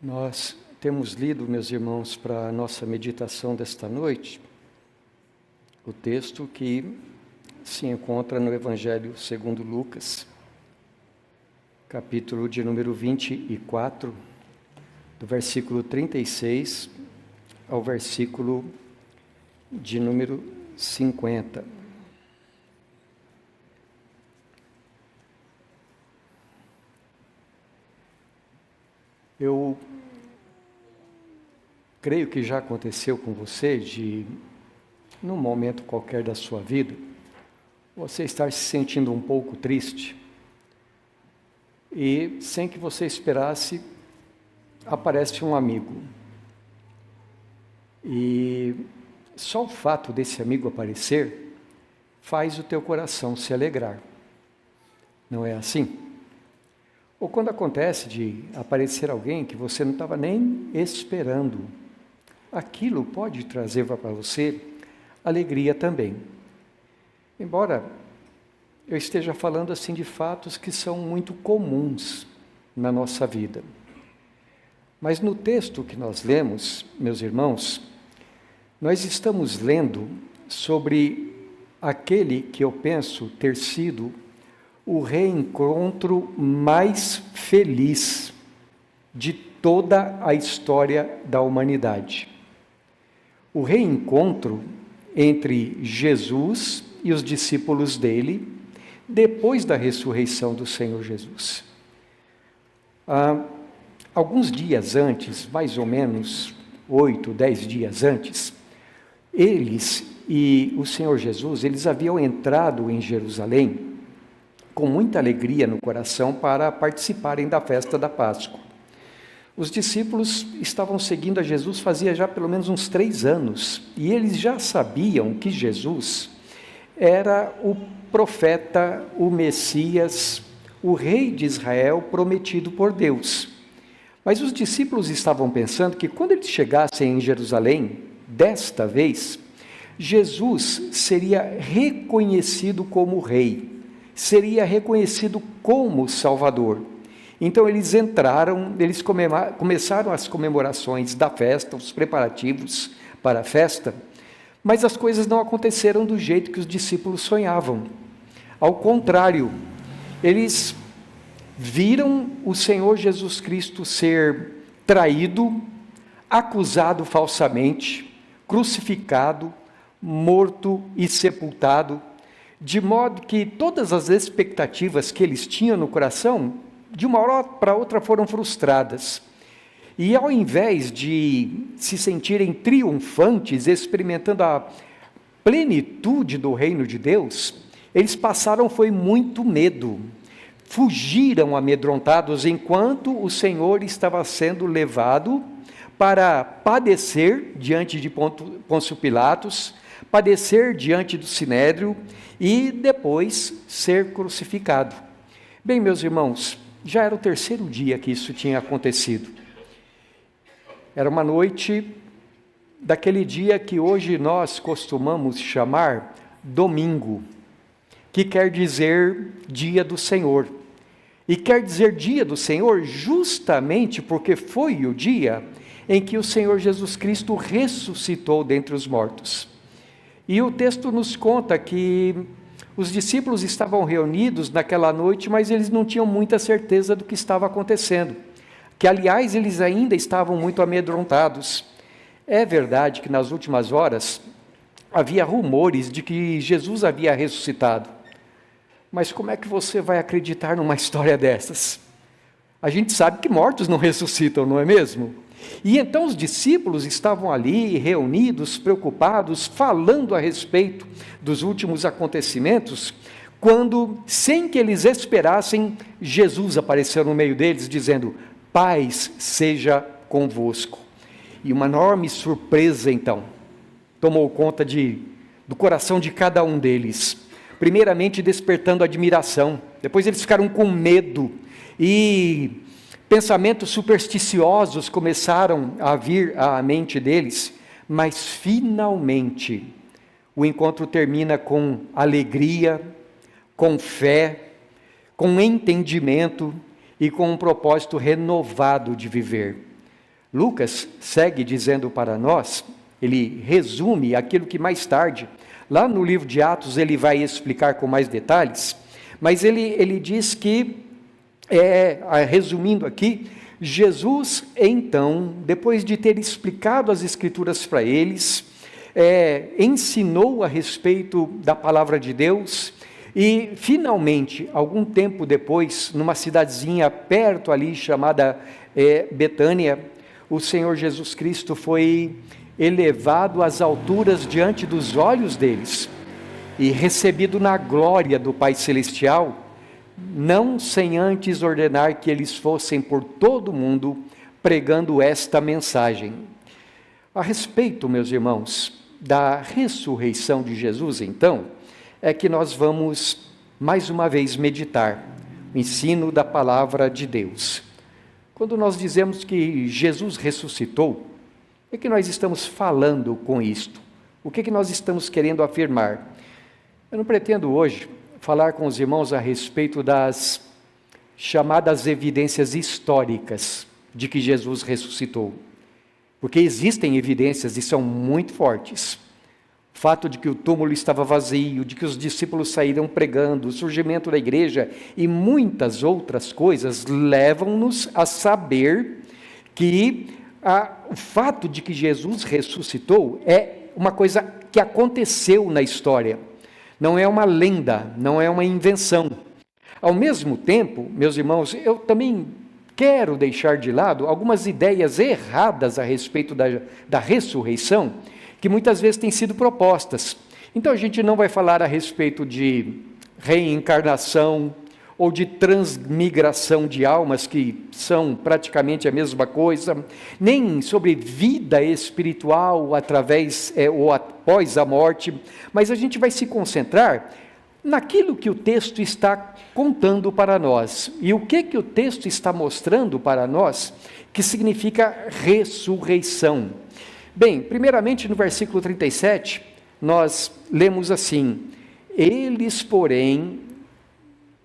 Nós temos lido, meus irmãos, para a nossa meditação desta noite, o texto que se encontra no Evangelho segundo Lucas, capítulo de número 24, do versículo 36 ao versículo de número 50. Eu creio que já aconteceu com você num momento qualquer da sua vida, você estar se sentindo um pouco triste e, sem que você esperasse, aparece um amigo. E só o fato desse amigo aparecer faz o teu coração se alegrar. Não é assim? Ou quando acontece de aparecer alguém que você não estava nem esperando, aquilo pode trazer para você alegria também. Embora eu esteja falando assim de fatos que são muito comuns na nossa vida. Mas no texto que nós lemos, meus irmãos, nós estamos lendo sobre aquele que eu penso ter sido o reencontro mais feliz de toda a história da humanidade. O reencontro entre Jesus e os discípulos dele, depois da ressurreição do Senhor Jesus. Alguns dias antes, mais ou menos 8, 10 dias antes, eles e o Senhor Jesus, eles haviam entrado em Jerusalém com muita alegria no coração para participarem da festa da Páscoa. Os discípulos estavam seguindo a Jesus fazia já pelo menos uns 3 anos, e eles já sabiam que Jesus era o profeta, o Messias, o rei de Israel prometido por Deus. Mas os discípulos estavam pensando que quando eles chegassem em Jerusalém, desta vez, Jesus seria reconhecido como rei, seria reconhecido como Salvador. Então eles entraram, eles começaram as comemorações da festa, os preparativos para a festa, mas as coisas não aconteceram do jeito que os discípulos sonhavam. Ao contrário, eles viram o Senhor Jesus Cristo ser traído, acusado falsamente, crucificado, morto e sepultado, de modo que todas as expectativas que eles tinham no coração, de uma hora para outra foram frustradas. E ao invés de se sentirem triunfantes, experimentando a plenitude do reino de Deus, eles passaram muito medo. Fugiram amedrontados enquanto o Senhor estava sendo levado para padecer diante de Pôncio Pilatos, padecer diante do Sinédrio e depois ser crucificado. Bem, meus irmãos, já era o 3º dia que isso tinha acontecido. Era uma noite daquele dia que hoje nós costumamos chamar domingo, que quer dizer dia do Senhor. E quer dizer dia do Senhor justamente porque foi o dia em que o Senhor Jesus Cristo ressuscitou dentre os mortos. E o texto nos conta que os discípulos estavam reunidos naquela noite, mas eles não tinham muita certeza do que estava acontecendo. Que, aliás, eles ainda estavam muito amedrontados. É verdade que nas últimas horas havia rumores de que Jesus havia ressuscitado. Mas como é que você vai acreditar numa história dessas? A gente sabe que mortos não ressuscitam, não é mesmo? E então os discípulos estavam ali reunidos, preocupados, falando a respeito dos últimos acontecimentos, quando, sem que eles esperassem, Jesus apareceu no meio deles, dizendo: paz seja convosco. E uma enorme surpresa, então, tomou conta do coração de cada um deles. Primeiramente despertando admiração, depois eles ficaram com medo e pensamentos supersticiosos começaram a vir à mente deles, mas finalmente o encontro termina com alegria, com fé, com entendimento e com um propósito renovado de viver. Lucas segue dizendo para nós, ele resume aquilo que mais tarde, lá no livro de Atos, ele vai explicar com mais detalhes, mas ele diz que, resumindo aqui, Jesus, então, depois de ter explicado as Escrituras para eles, ensinou a respeito da palavra de Deus, e finalmente, algum tempo depois, numa cidadezinha perto ali, chamada Betânia, o Senhor Jesus Cristo foi elevado às alturas diante dos olhos deles, e recebido na glória do Pai Celestial, não sem antes ordenar que eles fossem por todo o mundo pregando esta mensagem. A respeito, meus irmãos, da ressurreição de Jesus, então, é que nós vamos mais uma vez meditar o ensino da palavra de Deus. Quando nós dizemos que Jesus ressuscitou, o que nós estamos falando com isto? O que nós estamos querendo afirmar? Eu não pretendo hoje falar com os irmãos a respeito das chamadas evidências históricas de que Jesus ressuscitou, porque existem evidências e são muito fortes. O fato de que o túmulo estava vazio, de que os discípulos saíram pregando, o surgimento da igreja e muitas outras coisas levam-nos a saber que o fato de que Jesus ressuscitou é uma coisa que aconteceu na história. Não é uma lenda, não é uma invenção. Ao mesmo tempo, meus irmãos, eu também quero deixar de lado algumas ideias erradas a respeito da ressurreição, que muitas vezes têm sido propostas. Então a gente não vai falar a respeito de reencarnação ou de transmigração de almas, que são praticamente a mesma coisa, nem sobre vida espiritual através ou após a morte, mas a gente vai se concentrar naquilo que o texto está contando para nós. E o que o texto está mostrando para nós, que significa ressurreição. Bem, primeiramente no versículo 37, nós lemos assim: eles, porém,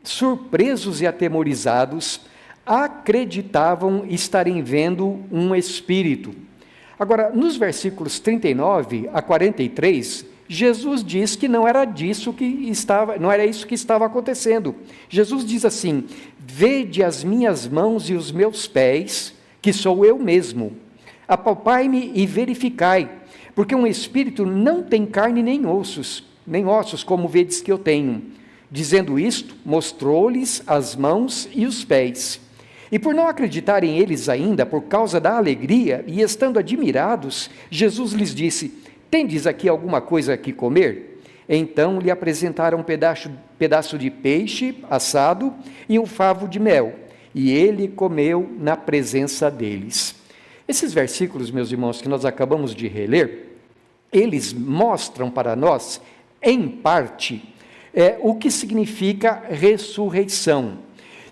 surpresos e atemorizados, acreditavam estarem vendo um espírito. Agora, nos versículos 39 a 43, Jesus diz que não era isso que estava acontecendo. Jesus diz assim: vede as minhas mãos e os meus pés, que sou eu mesmo. Apalpai-me e verificai, porque um espírito não tem carne nem ossos, como vedes que eu tenho. Dizendo isto, mostrou-lhes as mãos e os pés. E por não acreditarem eles ainda, por causa da alegria, e estando admirados, Jesus lhes disse: tendes aqui alguma coisa que comer? Então lhe apresentaram um pedaço de peixe assado e um favo de mel, e ele comeu na presença deles. Esses versículos, meus irmãos, que nós acabamos de reler, eles mostram para nós, em parte, o que significa ressurreição.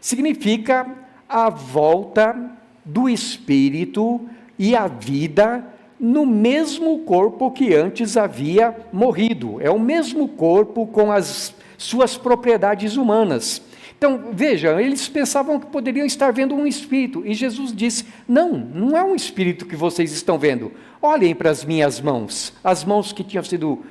Significa a volta do espírito e a vida no mesmo corpo que antes havia morrido. É o mesmo corpo com as suas propriedades humanas. Então, vejam, eles pensavam que poderiam estar vendo um espírito, e Jesus disse: não é um espírito que vocês estão vendo. Olhem para as minhas mãos, as mãos que tinham sido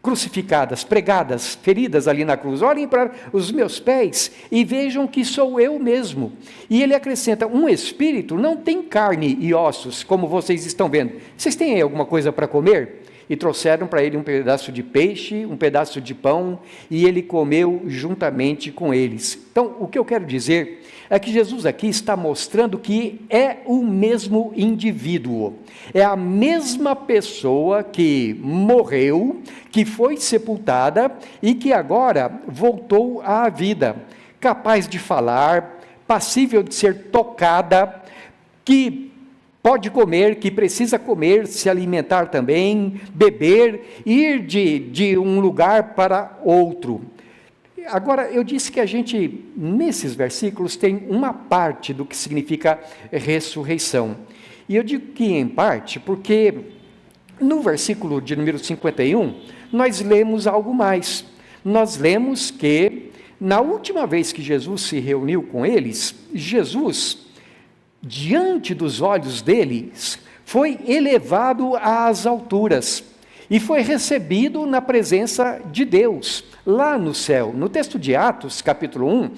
crucificadas, pregadas, feridas ali na cruz. Olhem para os meus pés e vejam que sou eu mesmo. E ele acrescenta: um espírito não tem carne e ossos, como vocês estão vendo. Vocês têm aí alguma coisa para comer? E trouxeram para ele um pedaço de peixe, um pedaço de pão, e ele comeu juntamente com eles. Então, o que eu quero dizer é que Jesus aqui está mostrando que é o mesmo indivíduo, é a mesma pessoa que morreu, que foi sepultada e que agora voltou à vida, capaz de falar, passível de ser tocada, que pode comer, que precisa comer, se alimentar também, beber, ir de um lugar para outro. Agora, eu disse que a gente, nesses versículos, tem uma parte do que significa ressurreição. E eu digo que em parte, porque no versículo de número 51, nós lemos algo mais. Nós lemos que, na última vez que Jesus se reuniu com eles, Jesus diante dos olhos deles, foi elevado às alturas e foi recebido na presença de Deus, lá no céu. No texto de Atos, capítulo 1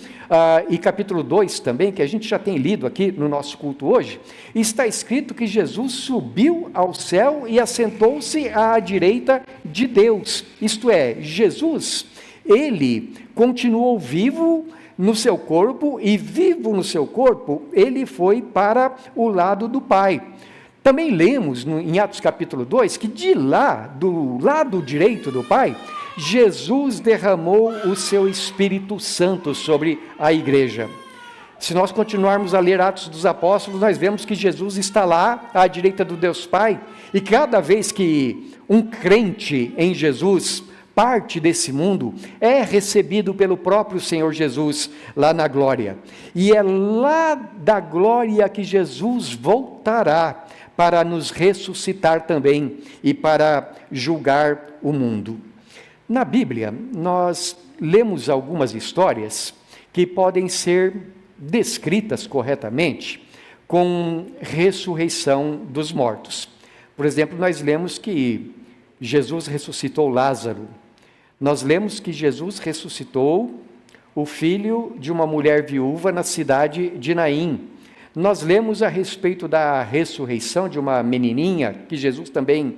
e capítulo 2 também, que a gente já tem lido aqui no nosso culto hoje, está escrito que Jesus subiu ao céu e assentou-se à direita de Deus. Isto é, Jesus, ele continuou vivo no seu corpo, e vivo no seu corpo, ele foi para o lado do Pai. Também lemos em Atos capítulo 2, que de lá, do lado direito do Pai, Jesus derramou o seu Espírito Santo sobre a igreja. Se nós continuarmos a ler Atos dos Apóstolos, nós vemos que Jesus está lá, à direita do Deus Pai, e cada vez que um crente em Jesus parte desse mundo, é recebido pelo próprio Senhor Jesus lá na glória. E é lá da glória que Jesus voltará para nos ressuscitar também e para julgar o mundo. Na Bíblia, nós lemos algumas histórias que podem ser descritas corretamente com ressurreição dos mortos. Por exemplo, nós lemos que Jesus ressuscitou Lázaro. Nós lemos que Jesus ressuscitou o filho de uma mulher viúva na cidade de Naim. Nós lemos a respeito da ressurreição de uma menininha, que Jesus também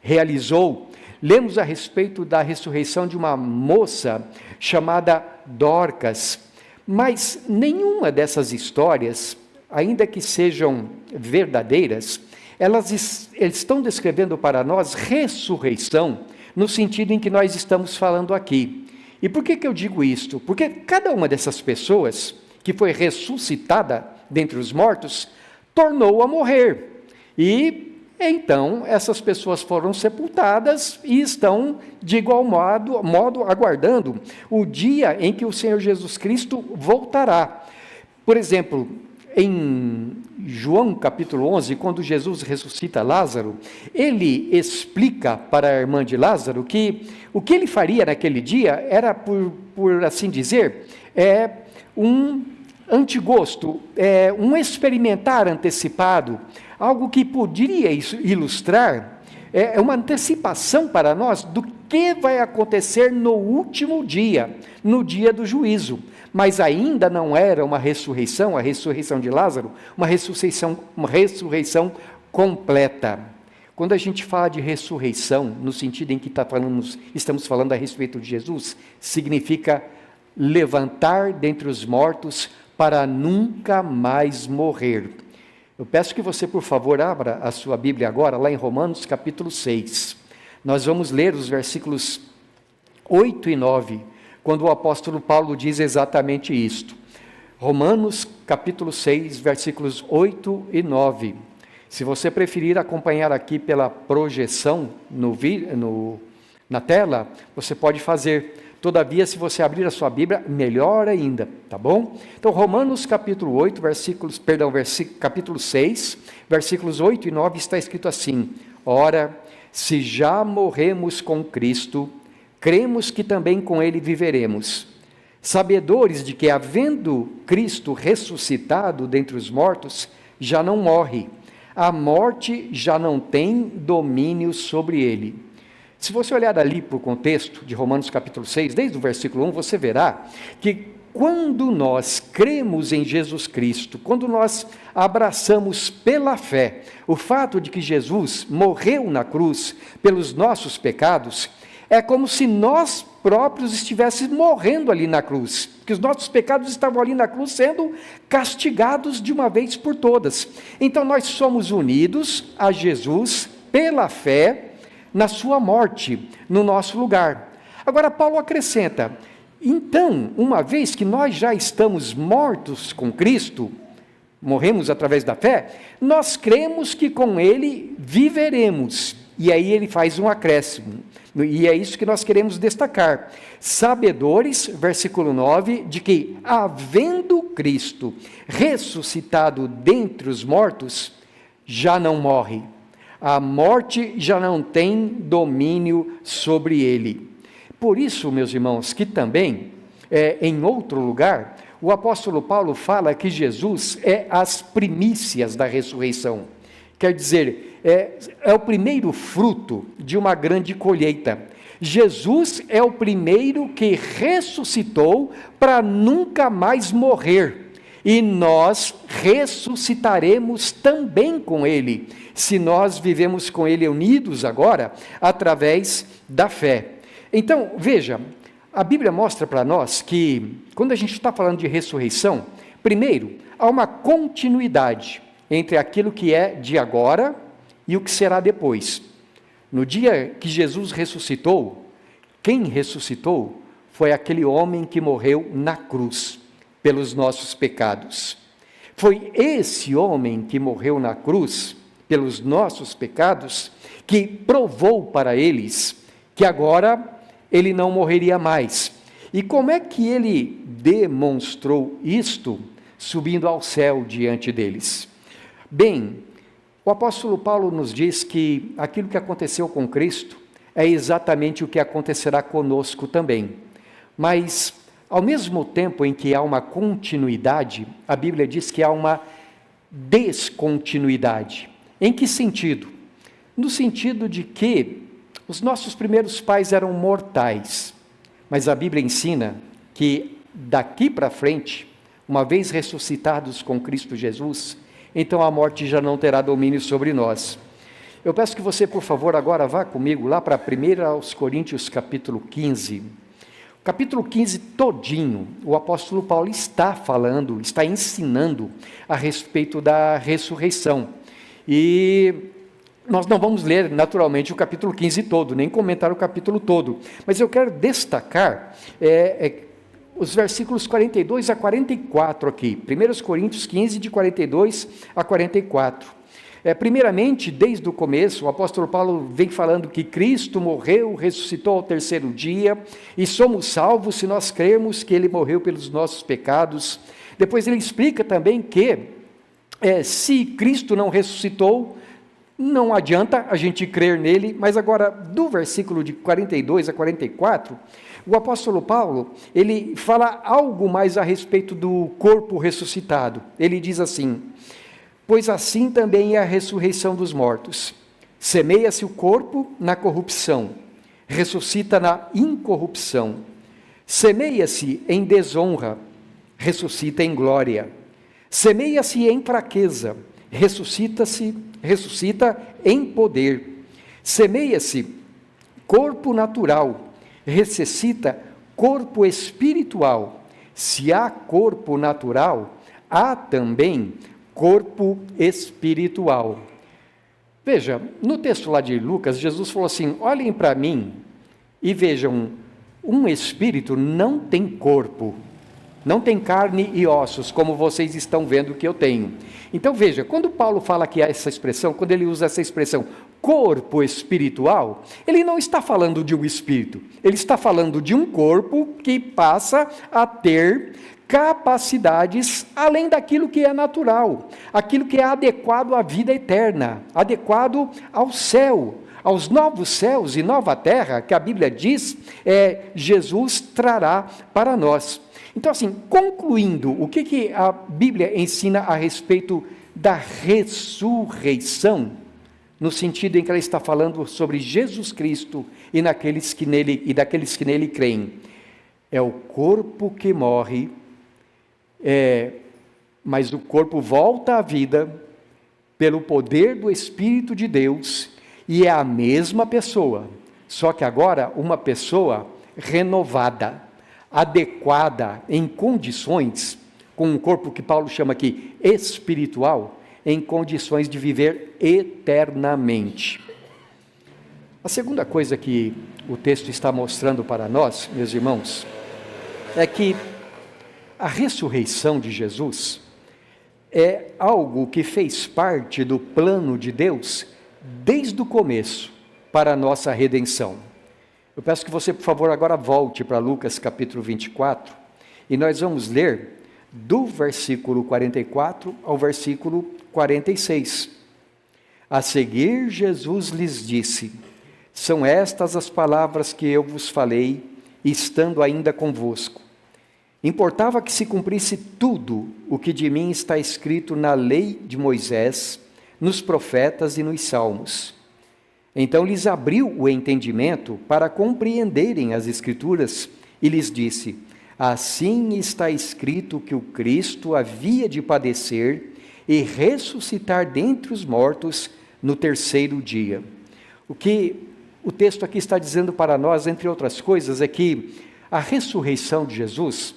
realizou. Lemos a respeito da ressurreição de uma moça chamada Dorcas. Mas nenhuma dessas histórias, ainda que sejam verdadeiras, elas estão descrevendo para nós ressurreição, no sentido em que nós estamos falando aqui. E por que eu digo isto? Porque cada uma dessas pessoas que foi ressuscitada dentre os mortos, tornou a morrer. E então essas pessoas foram sepultadas e estão de igual modo aguardando o dia em que o Senhor Jesus Cristo voltará. Por exemplo, em João capítulo 11, quando Jesus ressuscita Lázaro, ele explica para a irmã de Lázaro que o que ele faria naquele dia era, por assim dizer, um antegosto, um experimentar antecipado, algo que poderia ilustrar, uma antecipação para nós do que vai acontecer no último dia, no dia do juízo. Mas ainda não era uma ressurreição, a ressurreição de Lázaro, uma ressurreição completa. Quando a gente fala de ressurreição, no sentido em que estamos falando a respeito de Jesus, significa levantar dentre os mortos para nunca mais morrer. Eu peço que você, por favor, abra a sua Bíblia agora, lá em Romanos capítulo 6. Nós vamos ler os versículos 8 e 9, quando o apóstolo Paulo diz exatamente isto. Romanos capítulo 6, versículos 8 e 9. Se você preferir acompanhar aqui pela projeção na tela, você pode fazer. Todavia, se você abrir a sua Bíblia, melhor ainda, tá bom? Então, Romanos capítulo 8, capítulo 6, versículos 8 e 9, está escrito assim: Ora, se já morremos com Cristo, cremos que também com Ele viveremos, sabedores de que, havendo Cristo ressuscitado dentre os mortos, já não morre, a morte já não tem domínio sobre ele. Se você olhar ali para o contexto de Romanos capítulo 6, desde o versículo 1, você verá que quando nós cremos em Jesus Cristo, quando nós abraçamos pela fé o fato de que Jesus morreu na cruz pelos nossos pecados, é como se nós próprios estivéssemos morrendo ali na cruz, que os nossos pecados estavam ali na cruz sendo castigados de uma vez por todas. Então nós somos unidos a Jesus pela fé, na sua morte, no nosso lugar. Agora Paulo acrescenta, então, uma vez que nós já estamos mortos com Cristo, morremos através da fé, nós cremos que com Ele viveremos. E aí ele faz um acréscimo, e é isso que nós queremos destacar. Sabedores, versículo 9, de que, havendo Cristo ressuscitado dentre os mortos, já não morre. A morte já não tem domínio sobre ele. Por isso, meus irmãos, que também, em outro lugar, o apóstolo Paulo fala que Jesus é as primícias da ressurreição. Quer dizer, é o primeiro fruto de uma grande colheita. Jesus é o primeiro que ressuscitou para nunca mais morrer. E nós ressuscitaremos também com Ele, se nós vivemos com Ele unidos agora, através da fé. Então, veja, a Bíblia mostra para nós que, quando a gente está falando de ressurreição, primeiro, há uma continuidade entre aquilo que é de agora e o que será depois. No dia que Jesus ressuscitou, quem ressuscitou foi aquele homem que morreu na cruz pelos nossos pecados. Foi esse homem que morreu na cruz pelos nossos pecados que provou para eles que agora ele não morreria mais. E como é que ele demonstrou isto? Subindo ao céu diante deles. Bem, o apóstolo Paulo nos diz que aquilo que aconteceu com Cristo é exatamente o que acontecerá conosco também. Mas, ao mesmo tempo em que há uma continuidade, a Bíblia diz que há uma descontinuidade. Em que sentido? No sentido de que os nossos primeiros pais eram mortais, mas a Bíblia ensina que daqui para frente, uma vez ressuscitados com Cristo Jesus, então a morte já não terá domínio sobre nós. Eu peço que você, por favor, agora vá comigo lá para 1 Coríntios capítulo 15. Capítulo 15 todinho, o apóstolo Paulo está falando, está ensinando a respeito da ressurreição. E nós não vamos ler, naturalmente, o capítulo 15 todo, nem comentar o capítulo todo, mas eu quero destacar os versículos 42 a 44 aqui, 1 Coríntios 15, de 42 a 44. Primeiramente, desde o começo, o apóstolo Paulo vem falando que Cristo morreu, ressuscitou ao terceiro dia, e somos salvos se nós crermos que Ele morreu pelos nossos pecados. Depois ele explica também que, se Cristo não ressuscitou, não adianta a gente crer nele, mas agora, do versículo de 42 a 44, o apóstolo Paulo, ele fala algo mais a respeito do corpo ressuscitado. Ele diz assim: pois assim também é a ressurreição dos mortos. Semeia-se o corpo na corrupção, ressuscita na incorrupção. Semeia-se em desonra, ressuscita em glória. Semeia-se em fraqueza, ressuscita em poder. Semeia-se corpo natural, ressuscita corpo espiritual. Se há corpo natural, há também corpo espiritual. Veja, no texto lá de Lucas, Jesus falou assim: olhem para mim e vejam, um espírito não tem corpo, não tem carne e ossos, como vocês estão vendo que eu tenho. Então veja, quando Paulo fala que há essa expressão, quando ele usa essa expressão, corpo espiritual, ele não está falando de um espírito, ele está falando de um corpo que passa a ter capacidades além daquilo que é natural, aquilo que é adequado à vida eterna, adequado ao céu, aos novos céus e nova terra, que a Bíblia diz, Jesus trará para nós. Então, assim, concluindo, o que a Bíblia ensina a respeito da ressurreição, no sentido em que ela está falando sobre Jesus Cristo e daqueles que nele creem? É o corpo que morre, mas o corpo volta à vida pelo poder do Espírito de Deus, e é a mesma pessoa, só que agora uma pessoa renovada, adequada, em condições, com um corpo que Paulo chama aqui espiritual, em condições de viver eternamente. A segunda coisa que o texto está mostrando para nós, meus irmãos, é que a ressurreição de Jesus é algo que fez parte do plano de Deus desde o começo para a nossa redenção. Eu peço que você, por favor, agora volte para Lucas capítulo 24, e nós vamos ler do versículo 44 ao versículo 46. A seguir, Jesus lhes disse: são estas as palavras que eu vos falei, estando ainda convosco. Importava que se cumprisse tudo o que de mim está escrito na lei de Moisés, nos profetas e nos salmos. Então lhes abriu o entendimento para compreenderem as Escrituras e lhes disse: assim está escrito que o Cristo havia de padecer e ressuscitar dentre os mortos no terceiro dia. O que o texto aqui está dizendo para nós, entre outras coisas, é que a ressurreição de Jesus,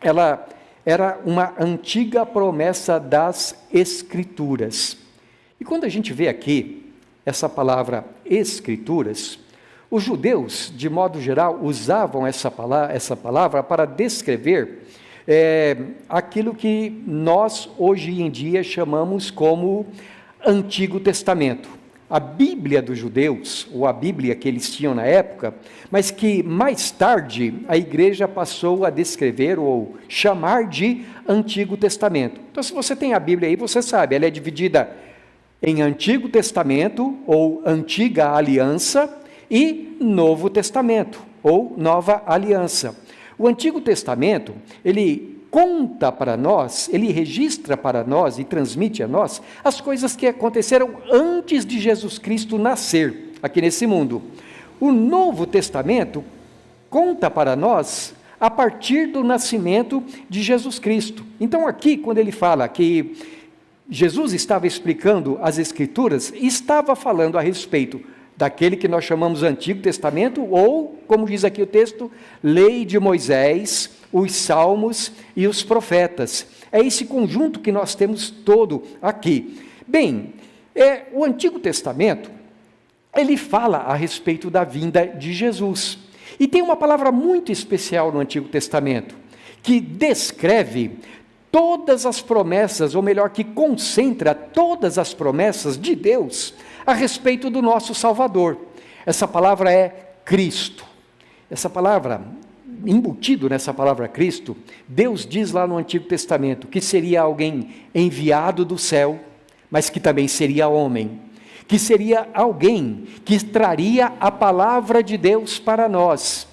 ela era uma antiga promessa das Escrituras. E quando a gente vê aqui essa palavra Escrituras, os judeus, de modo geral, usavam essa palavra para descrever aquilo que nós, hoje em dia, chamamos como Antigo Testamento. A Bíblia dos judeus, ou a Bíblia que eles tinham na época, mas que mais tarde a igreja passou a descrever ou chamar de Antigo Testamento. Então, se você tem a Bíblia aí, você sabe, ela é dividida em Antigo Testamento, ou Antiga Aliança, e Novo Testamento, ou Nova Aliança. O Antigo Testamento, ele conta para nós, ele registra para nós e transmite a nós as coisas que aconteceram antes de Jesus Cristo nascer aqui nesse mundo. O Novo Testamento conta para nós a partir do nascimento de Jesus Cristo. Então aqui, quando ele fala que Jesus estava explicando as Escrituras, estava falando a respeito daquele que nós chamamos Antigo Testamento, ou, como diz aqui o texto, Lei de Moisés, os Salmos e os Profetas. É esse conjunto que nós temos todo aqui. Bem, o Antigo Testamento, ele fala a respeito da vinda de Jesus. E tem uma palavra muito especial no Antigo Testamento, que descreve todas as promessas, ou melhor, que concentra todas as promessas de Deus a respeito do nosso Salvador. Essa palavra é Cristo. Essa palavra, embutido nessa palavra Cristo, Deus diz lá no Antigo Testamento que seria alguém enviado do céu, mas que também seria homem, que seria alguém que traria a palavra de Deus para nós,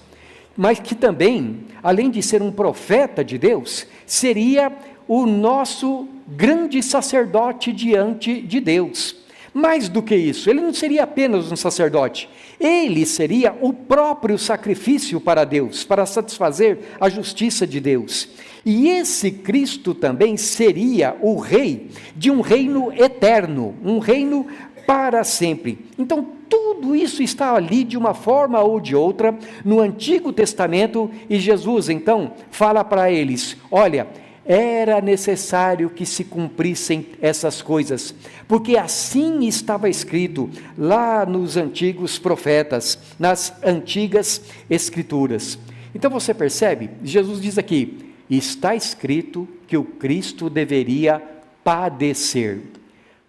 mas que também, além de ser um profeta de Deus, seria o nosso grande sacerdote diante de Deus. Mais do que isso, ele não seria apenas um sacerdote, ele seria o próprio sacrifício para Deus, para satisfazer a justiça de Deus. E esse Cristo também seria o rei de um reino eterno, um reino para sempre. Então, tudo isso está ali de uma forma ou de outra no Antigo Testamento, e Jesus então fala para eles: olha, era necessário que se cumprissem essas coisas, porque assim estava escrito lá nos antigos profetas, nas antigas Escrituras. Então você percebe, Jesus diz aqui: está escrito que o Cristo deveria padecer.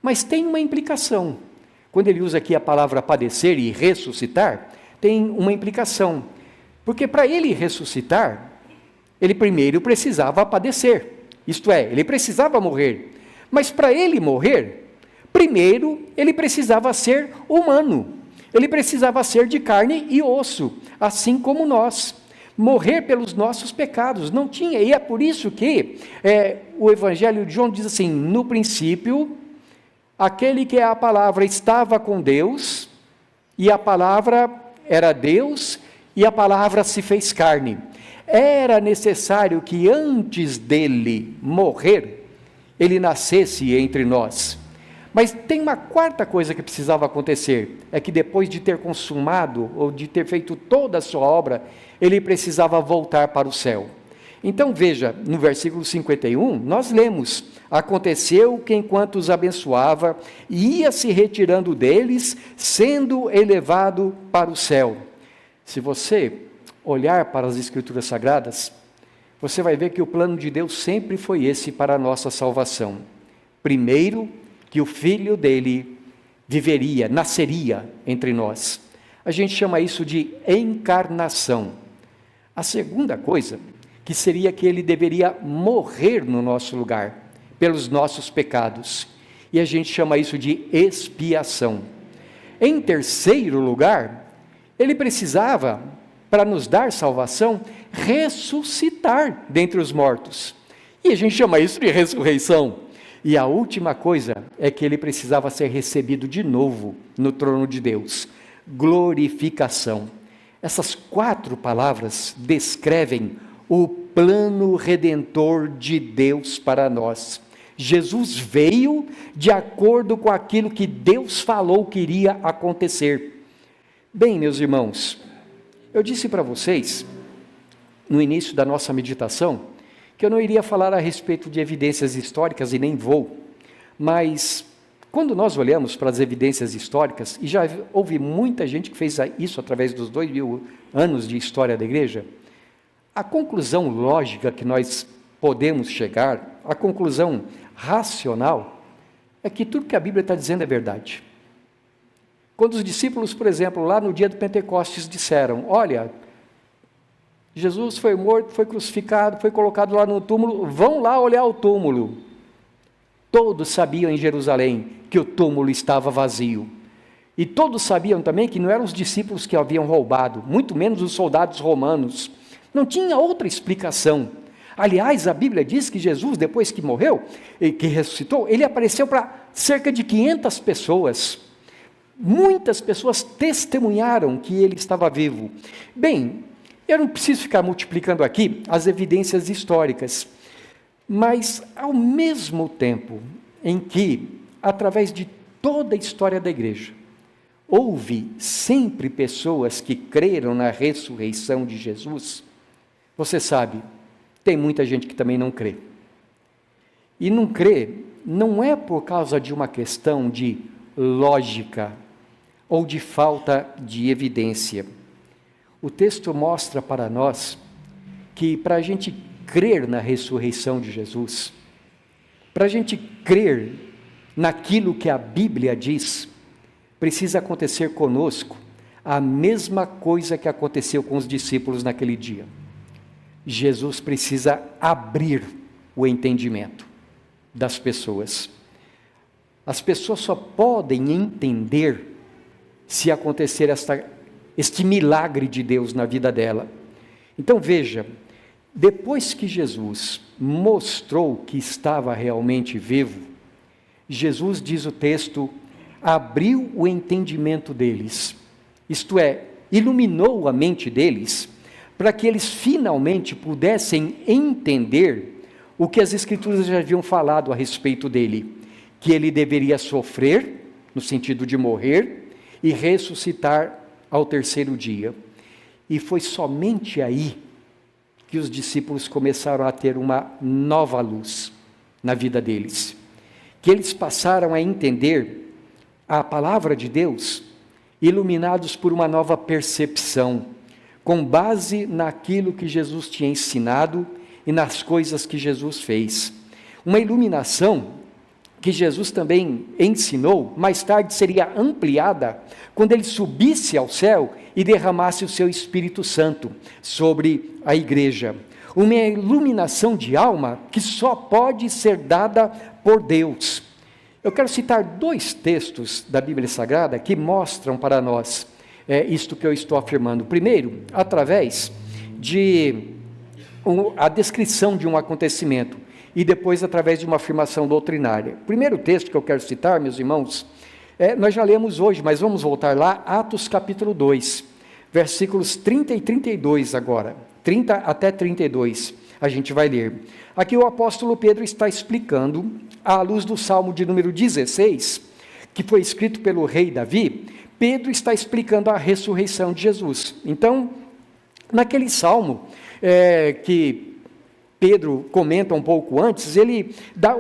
Mas tem uma implicação. Quando ele usa aqui a palavra padecer e ressuscitar, tem uma implicação. Porque para ele ressuscitar, ele primeiro precisava padecer. Isto é, ele precisava morrer. Mas para ele morrer, primeiro ele precisava ser humano. Ele precisava ser de carne e osso, assim como nós. Morrer pelos nossos pecados. Não tinha, e é por isso que o Evangelho de João diz assim: no princípio, aquele que é a palavra estava com Deus, e a palavra era Deus, e a palavra se fez carne. Era necessário que antes dele morrer, ele nascesse entre nós. Mas tem uma quarta coisa que precisava acontecer, é que depois de ter consumado, ou de ter feito toda a sua obra, ele precisava voltar para o céu. Então veja, no versículo 51, nós lemos: aconteceu que enquanto os abençoava, ia se retirando deles, sendo elevado para o céu. Se você olhar para as Escrituras Sagradas, você vai ver que o plano de Deus sempre foi esse para a nossa salvação. Primeiro, que o Filho dele viveria, nasceria entre nós. A gente chama isso de encarnação. A segunda coisa, que seria que ele deveria morrer no nosso lugar, pelos nossos pecados. E a gente chama isso de expiação. Em terceiro lugar, ele precisava para nos dar salvação, ressuscitar dentre os mortos. E a gente chama isso de ressurreição. E a última coisa é que ele precisava ser recebido de novo no trono de Deus. Glorificação. Essas 4 palavras descrevem o plano redentor de Deus para nós. Jesus veio de acordo com aquilo que Deus falou que iria acontecer. Bem, meus irmãos, eu disse para vocês, no início da nossa meditação, que eu não iria falar a respeito de evidências históricas e nem vou, mas quando nós olhamos para as evidências históricas, e já houve muita gente que fez isso através dos 2000 anos de história da igreja, a conclusão lógica que nós podemos chegar, a conclusão racional, é que tudo que a Bíblia está dizendo é verdade. Quando os discípulos, por exemplo, lá no dia do Pentecostes disseram, olha, Jesus foi morto, foi crucificado, foi colocado lá no túmulo, vão lá olhar o túmulo. Todos sabiam em Jerusalém que o túmulo estava vazio. E todos sabiam também que não eram os discípulos que haviam roubado, muito menos os soldados romanos. Não tinha outra explicação. Aliás, a Bíblia diz que Jesus, depois que morreu e que ressuscitou, ele apareceu para cerca de 500 pessoas. Muitas pessoas testemunharam que ele estava vivo. Bem, eu não preciso ficar multiplicando aqui as evidências históricas, mas ao mesmo tempo em que, através de toda a história da igreja, houve sempre pessoas que creram na ressurreição de Jesus, você sabe, tem muita gente que também não crê. E não crê não é por causa de uma questão de lógica ou de falta de evidência. O texto mostra para nós que para a gente crer na ressurreição de Jesus, para a gente crer naquilo que a Bíblia diz, precisa acontecer conosco a mesma coisa que aconteceu com os discípulos naquele dia. Jesus precisa abrir o entendimento das pessoas. As pessoas só podem entender se acontecer este milagre de Deus na vida dela. Então veja, depois que Jesus mostrou que estava realmente vivo, Jesus, diz o texto, abriu o entendimento deles, isto é, iluminou a mente deles, para que eles finalmente pudessem entender o que as Escrituras já haviam falado a respeito dele, que ele deveria sofrer, no sentido de morrer, e ressuscitar ao terceiro dia. E foi somente aí que os discípulos começaram a ter uma nova luz na vida deles, que eles passaram a entender a palavra de Deus, iluminados por uma nova percepção, com base naquilo que Jesus tinha ensinado e nas coisas que Jesus fez. Uma iluminação que Jesus também ensinou, mais tarde seria ampliada quando ele subisse ao céu e derramasse o seu Espírito Santo sobre a igreja. Uma iluminação de alma que só pode ser dada por Deus. Eu quero citar 2 textos da Bíblia Sagrada que mostram para nós isto que eu estou afirmando. Primeiro, através de a descrição de um acontecimento, e depois através de uma afirmação doutrinária. O primeiro texto que eu quero citar, meus irmãos, nós já lemos hoje, mas vamos voltar lá, Atos capítulo 2, versículos 30 e 32 agora, 30 até 32, a gente vai ler. Aqui o apóstolo Pedro está explicando, à luz do Salmo de número 16, que foi escrito pelo rei Davi, Pedro está explicando a ressurreição de Jesus. Então, naquele salmo que Pedro comenta um pouco antes,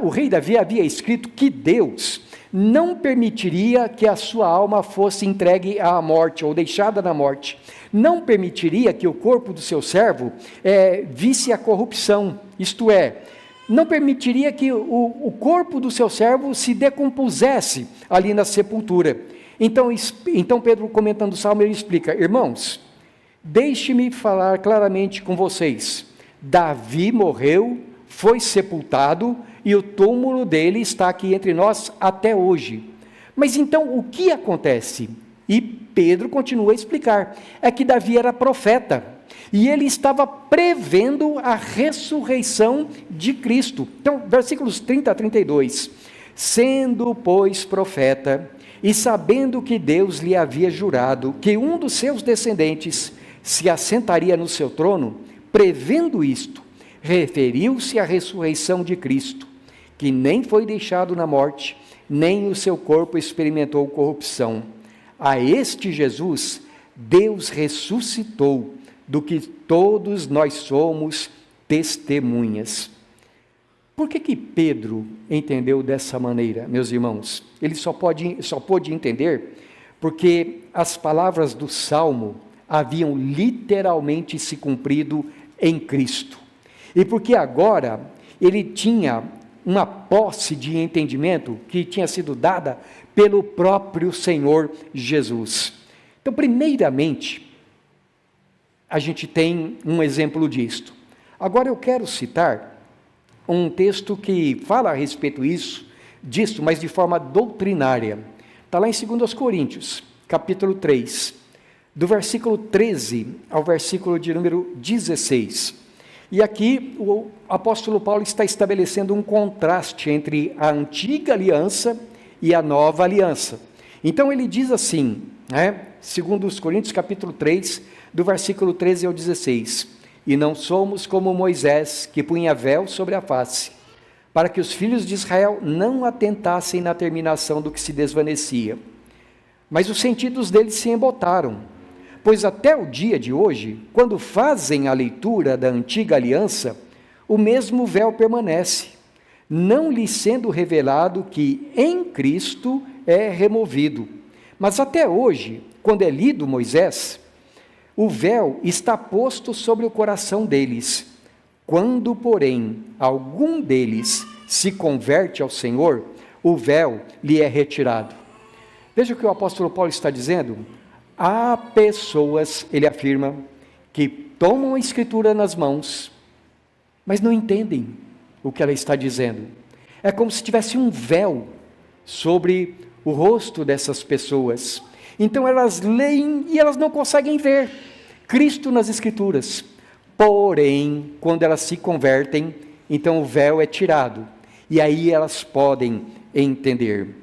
o rei Davi havia escrito que Deus não permitiria que a sua alma fosse entregue à morte, ou deixada na morte. Não permitiria que o corpo do seu servo visse a corrupção, isto é, não permitiria que o corpo do seu servo se decompusesse ali na sepultura. Então Pedro, comentando o salmo, ele explica: irmãos, deixe-me falar claramente com vocês. Davi morreu, foi sepultado, e o túmulo dele está aqui entre nós até hoje. Mas então, o que acontece? E Pedro continua a explicar, é que Davi era profeta, e ele estava prevendo a ressurreição de Cristo. Então, versículos 30 a 32, sendo, pois, profeta, e sabendo que Deus lhe havia jurado que um dos seus descendentes se assentaria no seu trono, prevendo isto, referiu-se à ressurreição de Cristo, que nem foi deixado na morte, nem o seu corpo experimentou corrupção. A este Jesus, Deus ressuscitou, do que todos nós somos testemunhas. Por que Pedro entendeu dessa maneira, meus irmãos? Ele só pôde entender porque as palavras do Salmo haviam literalmente se cumprido em Cristo. E porque agora ele tinha uma posse de entendimento que tinha sido dada pelo próprio Senhor Jesus. Então, primeiramente, a gente tem um exemplo disto. Agora eu quero citar um texto que fala a respeito disso, mas de forma doutrinária. Está lá em 2 Coríntios, capítulo 3, do versículo 13 ao versículo de número 16. E aqui o apóstolo Paulo está estabelecendo um contraste entre a antiga aliança e a nova aliança. Então ele diz assim, 2 Coríntios capítulo 3, do versículo 13 ao 16, e não somos como Moisés, que punha véu sobre a face, para que os filhos de Israel não atentassem na terminação do que se desvanecia. Mas os sentidos deles se embotaram, pois até o dia de hoje, quando fazem a leitura da antiga aliança, o mesmo véu permanece, não lhe sendo revelado que em Cristo é removido. Mas até hoje, quando é lido Moisés, o véu está posto sobre o coração deles. Quando, porém, algum deles se converte ao Senhor, o véu lhe é retirado. Veja o que o apóstolo Paulo está dizendo. Há pessoas, ele afirma, que tomam a Escritura nas mãos, mas não entendem o que ela está dizendo. É como se tivesse um véu sobre o rosto dessas pessoas. Então elas leem e elas não conseguem ver Cristo nas Escrituras. Porém, quando elas se convertem, então o véu é tirado. E aí elas podem entender.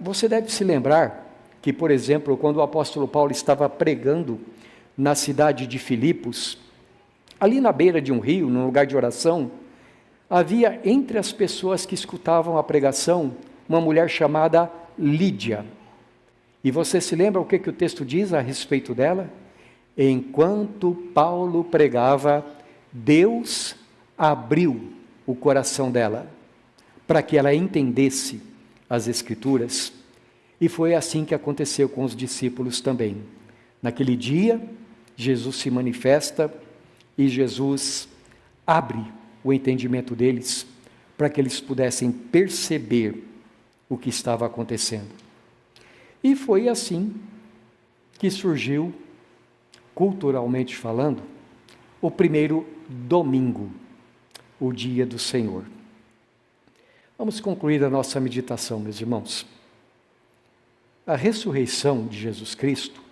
Você deve se lembrar que, por exemplo, quando o apóstolo Paulo estava pregando na cidade de Filipos, ali na beira de um rio, num lugar de oração, havia entre as pessoas que escutavam a pregação, uma mulher chamada Lídia. E você se lembra o que o texto diz a respeito dela? Enquanto Paulo pregava, Deus abriu o coração dela, para que ela entendesse as Escrituras. E foi assim que aconteceu com os discípulos também. Naquele dia, Jesus se manifesta e Jesus abre o entendimento deles, para que eles pudessem perceber o que estava acontecendo. E foi assim que surgiu, culturalmente falando, o primeiro domingo, o dia do Senhor. Vamos concluir a nossa meditação, meus irmãos. A ressurreição de Jesus Cristo,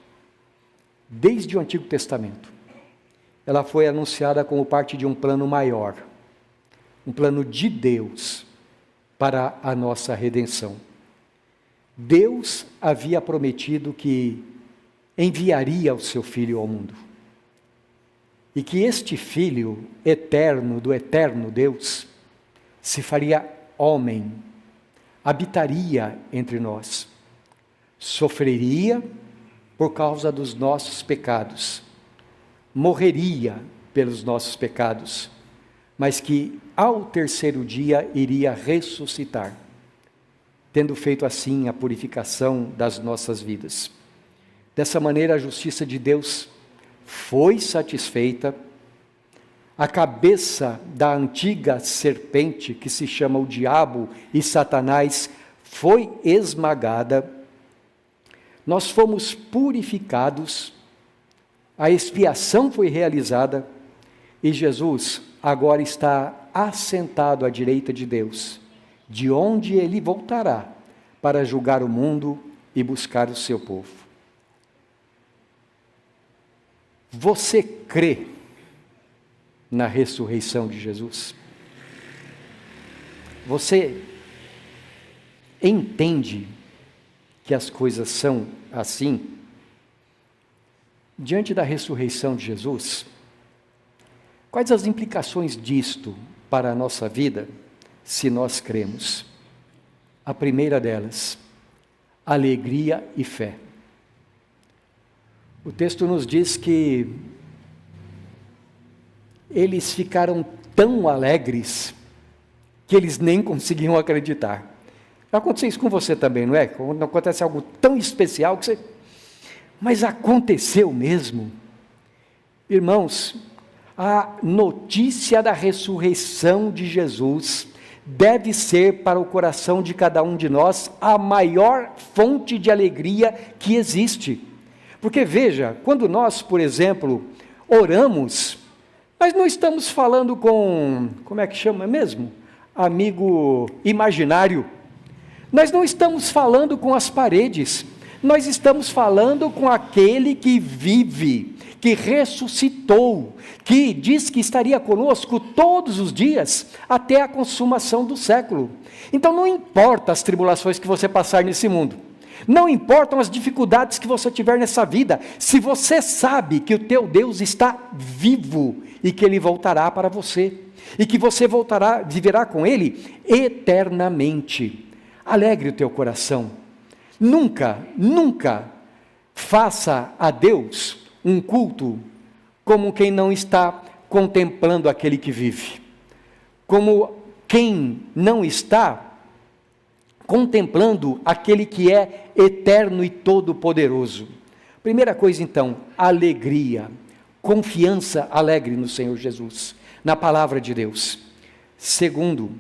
desde o Antigo Testamento, ela foi anunciada como parte de um plano maior, um plano de Deus para a nossa redenção. Deus havia prometido que enviaria o seu Filho ao mundo, e que este Filho eterno, do eterno Deus, se faria homem, habitaria entre nós, sofreria por causa dos nossos pecados, morreria pelos nossos pecados, mas que ao terceiro dia iria ressuscitar, tendo feito assim a purificação das nossas vidas. Dessa maneira a justiça de Deus foi satisfeita, a cabeça da antiga serpente, que se chama o diabo e Satanás, foi esmagada, nós fomos purificados, a expiação foi realizada, e Jesus agora está assentado à direita de Deus, de onde ele voltará para julgar o mundo e buscar o seu povo. Você crê na ressurreição de Jesus? Você entende que as coisas são assim? Diante da ressurreição de Jesus, quais as implicações disto para a nossa vida, se nós cremos? A primeira delas, alegria e fé. O texto nos diz que eles ficaram tão alegres que eles nem conseguiam acreditar. Vai acontecer isso com você também, não é? Quando acontece algo tão especial que você... Mas aconteceu mesmo. Irmãos, a notícia da ressurreição de Jesus deve ser para o coração de cada um de nós a maior fonte de alegria que existe. Porque veja, quando nós, por exemplo, oramos, nós não estamos falando com, como é que chama mesmo? Amigo imaginário. Nós não estamos falando com as paredes, nós estamos falando com aquele que vive, que ressuscitou, que diz que estaria conosco todos os dias, até a consumação do século. Então não importa as tribulações que você passar nesse mundo, não importam as dificuldades que você tiver nessa vida, se você sabe que o teu Deus está vivo, e que Ele voltará para você, e que você viverá com Ele eternamente. Alegre o teu coração. Nunca faça a Deus um culto como quem não está contemplando aquele que vive, como quem não está contemplando aquele que é eterno e todo-poderoso. Primeira coisa então, alegria, confiança alegre no Senhor Jesus, na palavra de Deus. Segundo,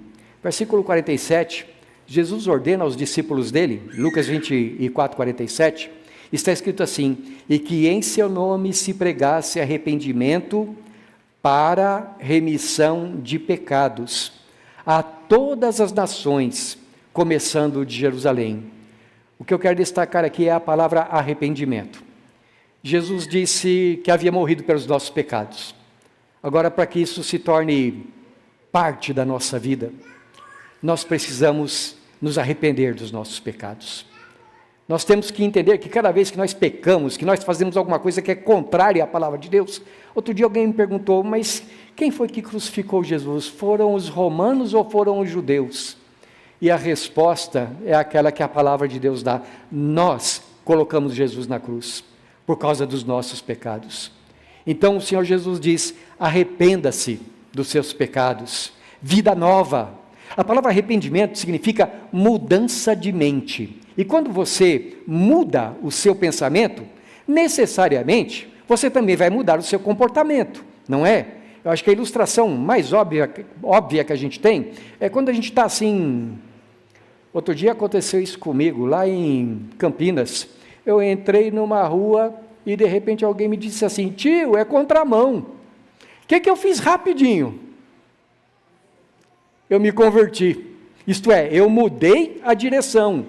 versículo 47, Jesus ordena aos discípulos dele, Lucas 24, 47, está escrito assim: e que em seu nome se pregasse arrependimento para remissão de pecados a todas as nações, começando de Jerusalém. O que eu quero destacar aqui é a palavra arrependimento. Jesus disse que havia morrido pelos nossos pecados. Agora, para que isso se torne parte da nossa vida, nós precisamos nos arrepender dos nossos pecados. Nós temos que entender que cada vez que nós pecamos, que nós fazemos alguma coisa que é contrária à palavra de Deus. Outro dia alguém me perguntou, mas quem foi que crucificou Jesus? Foram os romanos ou foram os judeus? E a resposta é aquela que a palavra de Deus dá: nós colocamos Jesus na cruz, por causa dos nossos pecados. Então o Senhor Jesus diz: arrependa-se dos seus pecados, vida nova. A palavra arrependimento significa mudança de mente. E quando você muda o seu pensamento, necessariamente, você também vai mudar o seu comportamento, não é? Eu acho que a ilustração mais óbvia que a gente tem, é quando a gente está assim... Outro dia aconteceu isso comigo, lá em Campinas. Eu entrei numa rua e de repente alguém me disse assim: tio, é contramão. O que eu fiz rapidinho? Eu me converti, isto é, eu mudei a direção.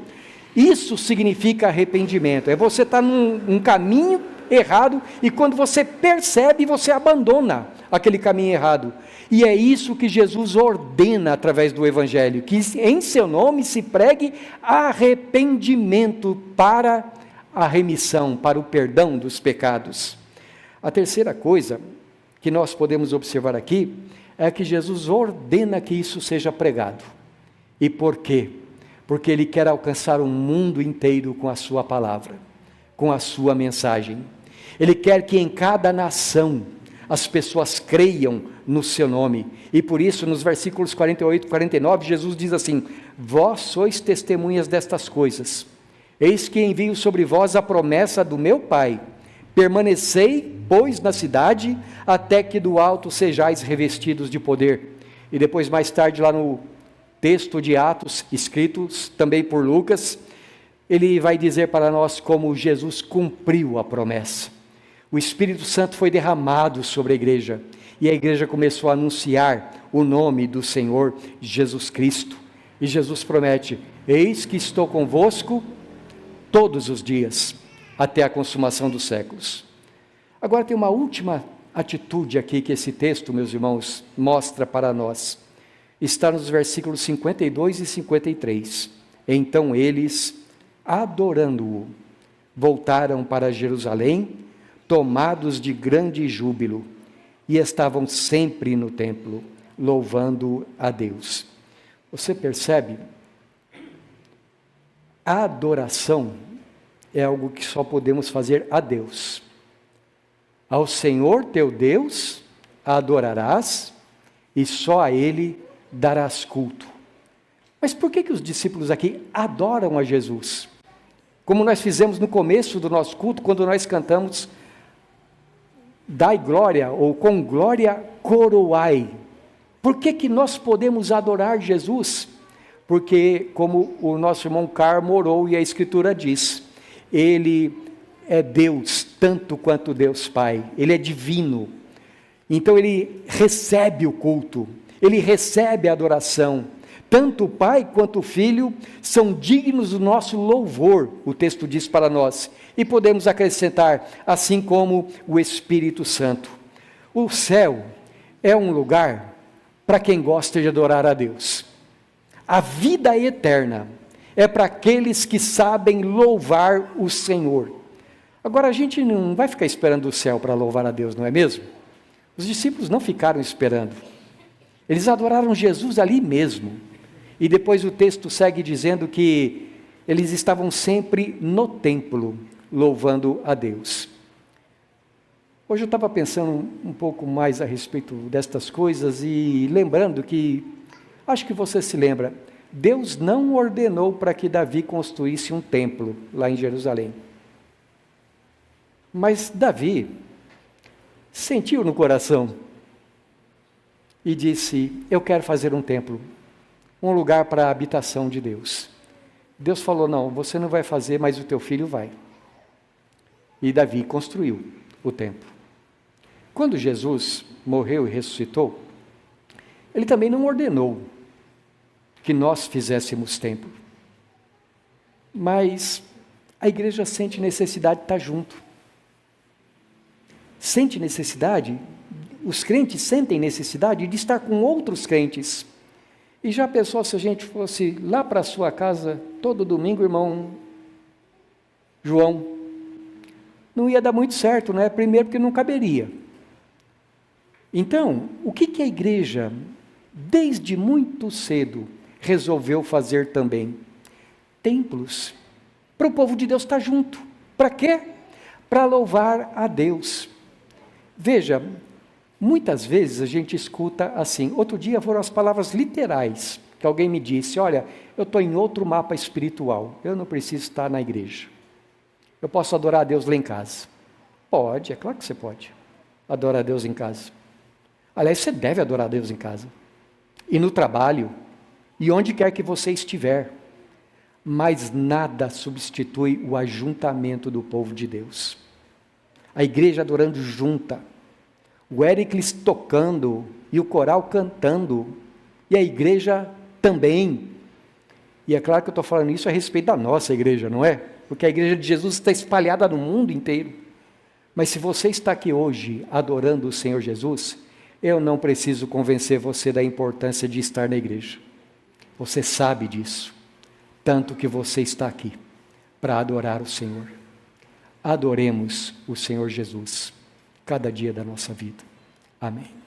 Isso significa arrependimento, é você estar num caminho errado e quando você percebe, você abandona aquele caminho errado. E é isso que Jesus ordena através do Evangelho, que em seu nome se pregue arrependimento para a remissão, para o perdão dos pecados. A terceira coisa que nós podemos observar aqui é que Jesus ordena que isso seja pregado. E por quê? Porque Ele quer alcançar o mundo inteiro com a sua palavra, com a sua mensagem. Ele quer que em cada nação as pessoas creiam no seu nome. E por isso, nos versículos 48 e 49, Jesus diz assim: vós sois testemunhas destas coisas. Eis que envio sobre vós a promessa do meu Pai. Permanecei, pois, na cidade, até que do alto sejais revestidos de poder. E depois, mais tarde, lá no texto de Atos, escritos também por Lucas, ele vai dizer para nós como Jesus cumpriu a promessa. O Espírito Santo foi derramado sobre a igreja, e a igreja começou a anunciar o nome do Senhor Jesus Cristo. E Jesus promete: eis que estou convosco todos os dias, até a consumação dos séculos. Agora tem uma última atitude aqui que esse texto, meus irmãos, mostra para nós. Está nos versículos 52 e 53. Então eles, adorando-o, voltaram para Jerusalém, tomados de grande júbilo, e estavam sempre no templo, louvando a Deus. Você percebe? A adoração é algo que só podemos fazer a Deus. Ao Senhor teu Deus adorarás, e só a Ele darás culto. Mas por que os discípulos aqui adoram a Jesus? Como nós fizemos no começo do nosso culto, quando nós cantamos dai glória, ou com glória coroai. Por que nós podemos adorar Jesus? Porque, como o nosso irmão Carmo orou e a Escritura diz, Ele é Deus, tanto quanto Deus Pai, Ele é divino. Então Ele recebe o culto, Ele recebe a adoração. Tanto o Pai quanto o Filho são dignos do nosso louvor, o texto diz para nós. E podemos acrescentar, assim como o Espírito Santo. O céu é um lugar para quem gosta de adorar a Deus. A vida eterna é para aqueles que sabem louvar o Senhor. Agora a gente não vai ficar esperando o céu para louvar a Deus, não é mesmo? Os discípulos não ficaram esperando. Eles adoraram Jesus ali mesmo. E depois o texto segue dizendo que eles estavam sempre no templo, louvando a Deus. Hoje eu estava pensando um pouco mais a respeito destas coisas e lembrando que, acho que você se lembra, Deus não ordenou para que Davi construísse um templo lá em Jerusalém. Mas Davi sentiu no coração e disse, eu quero fazer um templo, um lugar para a habitação de Deus. Deus falou, não, você não vai fazer, mas o teu filho vai. E Davi construiu o templo. Quando Jesus morreu e ressuscitou, Ele também não ordenou que nós fizéssemos templo. Mas a igreja sente necessidade de estar junto. Sente necessidade, os crentes sentem necessidade de estar com outros crentes. E já pensou se a gente fosse lá para a sua casa todo domingo, irmão João? Não ia dar muito certo, não é? Primeiro porque não caberia. Então, o que a igreja, desde muito cedo, resolveu fazer também? Templos. Para o povo de Deus estar junto. Para quê? Para louvar a Deus. Veja, muitas vezes a gente escuta assim, outro dia foram as palavras literais, que alguém me disse, olha, eu estou em outro mapa espiritual, eu não preciso estar na igreja. Eu posso adorar a Deus lá em casa. Pode, é claro que você pode adorar a Deus em casa. Aliás, você deve adorar a Deus em casa. E no trabalho, e onde quer que você estiver. Mas nada substitui o ajuntamento do povo de Deus. A igreja adorando junta. O Éricles tocando e o coral cantando, e a igreja também. E é claro que eu estou falando isso a respeito da nossa igreja, não é? Porque a igreja de Jesus está espalhada no mundo inteiro. Mas se você está aqui hoje adorando o Senhor Jesus, eu não preciso convencer você da importância de estar na igreja. Você sabe disso, tanto que você está aqui para adorar o Senhor. Adoremos o Senhor Jesus cada dia da nossa vida. Amém.